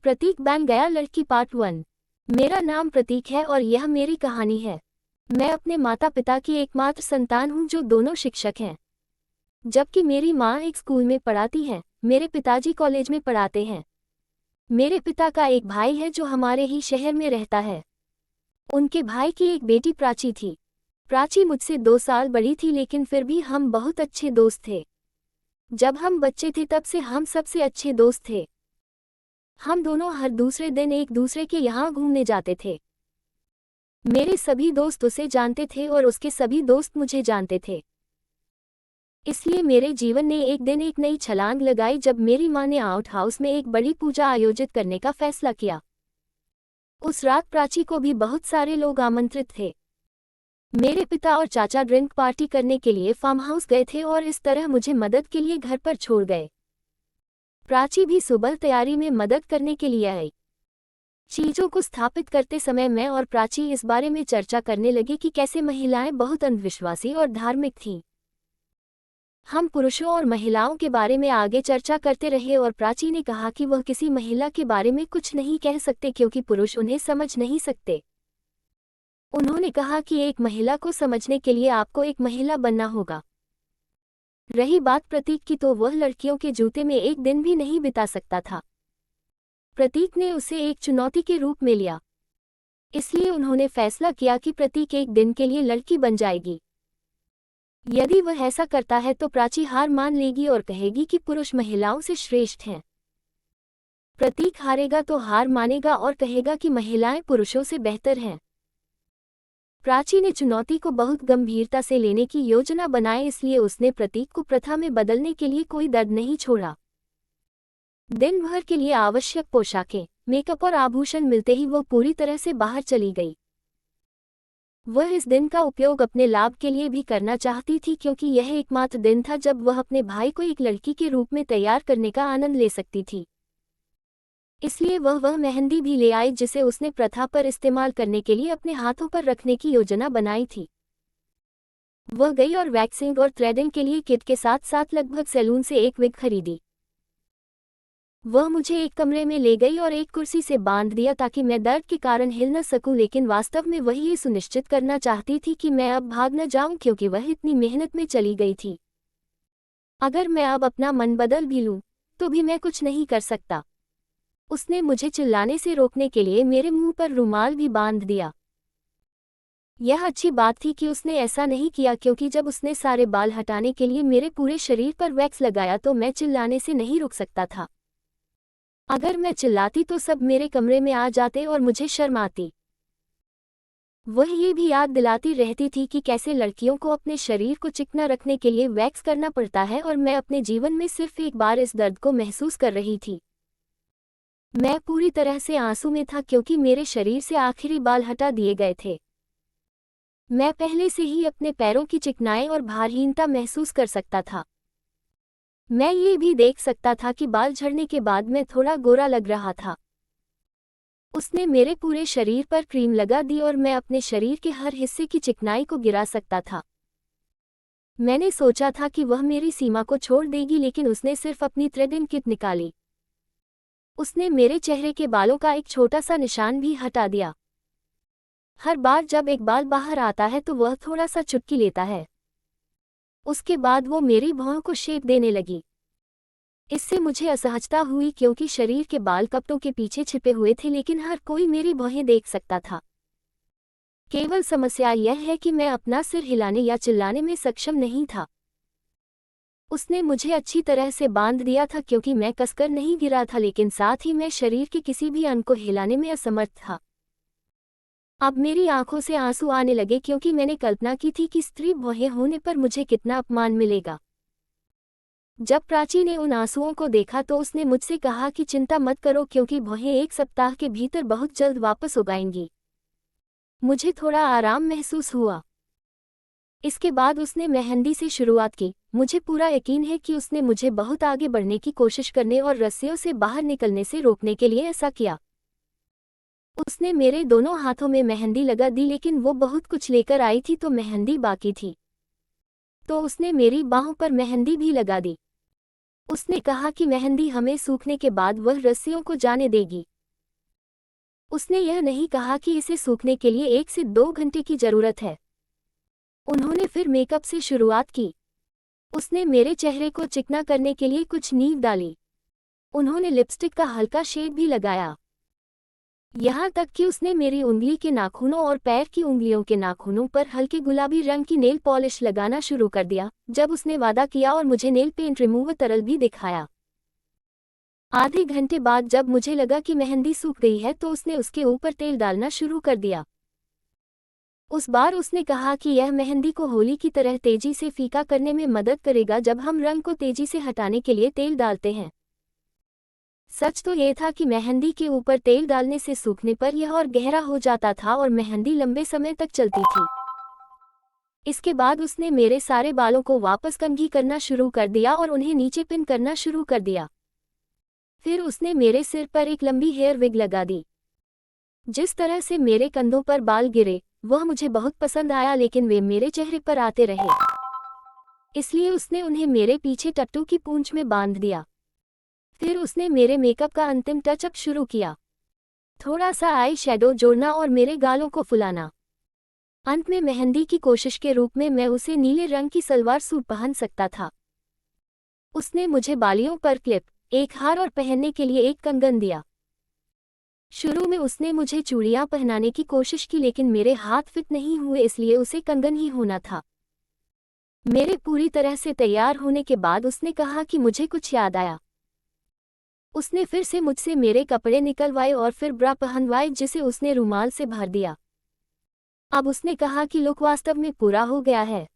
प्रतीक बन गया लड़की पार्ट 1। मेरा नाम प्रतीक है और यह मेरी कहानी है। मैं अपने माता पिता की एकमात्र संतान हूँ जो दोनों शिक्षक हैं। जबकि मेरी माँ एक स्कूल में पढ़ाती है, मेरे पिताजी कॉलेज में पढ़ाते हैं। मेरे पिता का एक भाई है जो हमारे ही शहर में रहता है। उनके भाई की एक बेटी प्राची थी। प्राची मुझसे 2 साल बड़ी थी लेकिन फिर भी हम बहुत अच्छे दोस्त थे। जब हम बच्चे थे तब से हम सबसे अच्छे दोस्त थे। हम दोनों हर दूसरे दिन एक दूसरे के यहाँ घूमने जाते थे। मेरे सभी दोस्त उसे जानते थे और उसके सभी दोस्त मुझे जानते थे। इसलिए मेरे जीवन ने एक दिन एक नई छलांग लगाई जब मेरी माँ ने आउट हाउस में एक बड़ी पूजा आयोजित करने का फैसला किया। उस रात प्राची को भी बहुत सारे लोग आमंत्रित थे। मेरे पिता और चाचा ड्रिंक पार्टी करने के लिए फार्म हाउस गए थे और इस तरह मुझे मदद के लिए घर पर छोड़ गए। प्राची भी सुबह तैयारी में मदद करने के लिए आई। चीजों को स्थापित करते समय मैं और प्राची इस बारे में चर्चा करने लगे कि कैसे महिलाएं बहुत अंधविश्वासी और धार्मिक थीं। हम पुरुषों और महिलाओं के बारे में आगे चर्चा करते रहे और प्राची ने कहा कि वह किसी महिला के बारे में कुछ नहीं कह सकते क्योंकि पुरुष उन्हें समझ नहीं सकते। उन्होंने कहा कि एक महिला को समझने के लिए आपको एक महिला बनना होगा। रही बात प्रतीक की, तो वह लड़कियों के जूते में एक दिन भी नहीं बिता सकता था। प्रतीक ने उसे एक चुनौती के रूप में लिया। इसलिए उन्होंने फैसला किया कि प्रतीक एक दिन के लिए लड़की बन जाएगी। यदि वह ऐसा करता है तो प्राची हार मान लेगी और कहेगी कि पुरुष महिलाओं से श्रेष्ठ हैं। प्रतीक हारेगा तो हार मानेगा और कहेगा कि महिलाएं पुरुषों से बेहतर हैं। प्राची ने चुनौती को बहुत गंभीरता से लेने की योजना बनाई, इसलिए उसने प्रतीक को प्रथा में बदलने के लिए कोई दर्द नहीं छोड़ा। दिन भर के लिए आवश्यक पोशाकें, मेकअप और आभूषण मिलते ही वह पूरी तरह से बाहर चली गई। वह इस दिन का उपयोग अपने लाभ के लिए भी करना चाहती थी क्योंकि यह एकमात्र दिन था जब वह अपने भाई को एक लड़की के रूप में तैयार करने का आनंद ले सकती थी। इसलिए वह मेहंदी भी ले आई जिसे उसने प्रथा पर इस्तेमाल करने के लिए अपने हाथों पर रखने की योजना बनाई थी। वह गई और वैक्सिंग और थ्रेडिंग के लिए किट के साथ साथ लगभग सैलून से एक विग खरीदी। वह मुझे एक कमरे में ले गई और एक कुर्सी से बांध दिया ताकि मैं दर्द के कारण हिल न सकूं, लेकिन वास्तव में वह ये सुनिश्चित करना चाहती थी कि मैं अब भाग न जाऊं क्योंकि वह इतनी मेहनत में चली गई थी। अगर मैं अब अपना मन बदल भी लूं तो भी मैं कुछ नहीं कर सकता। उसने मुझे चिल्लाने से रोकने के लिए मेरे मुंह पर रुमाल भी बांध दिया। यह अच्छी बात थी कि उसने ऐसा नहीं किया क्योंकि जब उसने सारे बाल हटाने के लिए मेरे पूरे शरीर पर वैक्स लगाया तो मैं चिल्लाने से नहीं रुक सकता था। अगर मैं चिल्लाती तो सब मेरे कमरे में आ जाते और मुझे शर्म आती। वह ये भी याद दिलाती रहती थी कि कैसे लड़कियों को अपने शरीर को चिकना रखने के लिए वैक्स करना पड़ता है और मैं अपने जीवन में सिर्फ एक बार इस दर्द को महसूस कर रही थी। मैं पूरी तरह से आंसू में था क्योंकि मेरे शरीर से आखिरी बाल हटा दिए गए थे। मैं पहले से ही अपने पैरों की चिकनाई और भारहीनता महसूस कर सकता था। मैं ये भी देख सकता था कि बाल झड़ने के बाद मैं थोड़ा गोरा लग रहा था। उसने मेरे पूरे शरीर पर क्रीम लगा दी और मैं अपने शरीर के हर हिस्से की चिकनाई को गिरा सकता था। मैंने सोचा था कि वह मेरी सीमा को छोड़ देगी, लेकिन उसने सिर्फ अपनी थ्रेडिंग किट निकाली। उसने मेरे चेहरे के बालों का एक छोटा सा निशान भी हटा दिया। हर बार जब एक बाल बाहर आता है तो वह थोड़ा सा चुटकी लेता है। उसके बाद वो मेरी भौं को शेप देने लगी। इससे मुझे असहजता हुई क्योंकि शरीर के बाल कपड़ों के पीछे छिपे हुए थे, लेकिन हर कोई मेरी भौहें देख सकता था। केवल समस्या यह है कि मैं अपना सिर हिलाने या चिल्लाने में सक्षम नहीं था। उसने मुझे अच्छी तरह से बांध दिया था क्योंकि मैं कसकर नहीं गिरा था, लेकिन साथ ही मैं शरीर के किसी भी अंग को हिलाने में असमर्थ था। अब मेरी आंखों से आंसू आने लगे क्योंकि मैंने कल्पना की थी कि स्त्री भौहें होने पर मुझे कितना अपमान मिलेगा। जब प्राची ने उन आंसुओं को देखा तो उसने मुझसे कहा कि चिंता मत करो क्योंकि भौहें 1 सप्ताह के भीतर बहुत जल्द वापस उगाएंगी। मुझे थोड़ा आराम महसूस हुआ। इसके बाद उसने मेहंदी से शुरुआत की। मुझे पूरा यकीन है कि उसने मुझे बहुत आगे बढ़ने की कोशिश करने और रस्सियों से बाहर निकलने से रोकने के लिए ऐसा किया। उसने मेरे दोनों हाथों में मेहंदी लगा दी, लेकिन वो बहुत कुछ लेकर आई थी तो मेहंदी बाकी थी। तो उसने मेरी बाहों पर मेहंदी भी लगा दी। उसने कहा कि मेहंदी हमें सूखने के बाद वह रस्सियों को जाने देगी। उसने यह नहीं कहा कि इसे सूखने के लिए 1 से 2 घंटे की जरूरत है। उन्होंने फिर मेकअप से शुरुआत की। उसने मेरे चेहरे को चिकना करने के लिए कुछ नींव डाली। उन्होंने लिपस्टिक का हल्का शेड भी लगाया। यहाँ तक कि उसने मेरी उंगली के नाखूनों और पैर की उंगलियों के नाखूनों पर हल्के गुलाबी रंग की नेल पॉलिश लगाना शुरू कर दिया, जब उसने वादा किया और मुझे नेल पेंट रिमूवर तरल भी दिखाया। आधे घंटे बाद जब मुझे लगा कि मेहंदी सूख गई है तो उसने उसके ऊपर तेल डालना शुरू कर दिया। उस बार उसने कहा कि यह मेहंदी को होली की तरह तेजी से फीका करने में मदद करेगा जब हम रंग को तेजी से हटाने के लिए तेल डालते हैं। सच तो यह था कि मेहंदी के ऊपर तेल डालने से सूखने पर यह और गहरा हो जाता था और मेहंदी लंबे समय तक चलती थी। इसके बाद उसने मेरे सारे बालों को वापस कंघी करना शुरू कर दिया और उन्हें नीचे पिन करना शुरू कर दिया। फिर उसने मेरे सिर पर एक लंबी हेयर विग लगा दी। जिस तरह से मेरे कंधों पर बाल गिरे वह मुझे बहुत पसंद आया, लेकिन वे मेरे चेहरे पर आते रहे, इसलिए उसने उन्हें मेरे पीछे टट्टू की पूंछ में बांध दिया। फिर उसने मेरे मेकअप का अंतिम टचअप शुरू किया, थोड़ा सा आई शैडो जोड़ना और मेरे गालों को फुलाना। अंत में मेहंदी की कोशिश के रूप में मैं उसे नीले रंग की सलवार सूट पहन सकता था। उसने मुझे बालियों पर क्लिप, एक हार और पहनने के लिए एक कंगन दिया। शुरू में उसने मुझे चूड़ियां पहनाने की कोशिश की, लेकिन मेरे हाथ फिट नहीं हुए, इसलिए उसे कंगन ही होना था। मेरे पूरी तरह से तैयार होने के बाद उसने कहा कि मुझे कुछ याद आया। उसने फिर से मुझसे मेरे कपड़े निकलवाए और फिर ब्रा पहनवाए, जिसे उसने रुमाल से भर दिया। अब उसने कहा कि लुक वास्तव में पूरा हो गया है।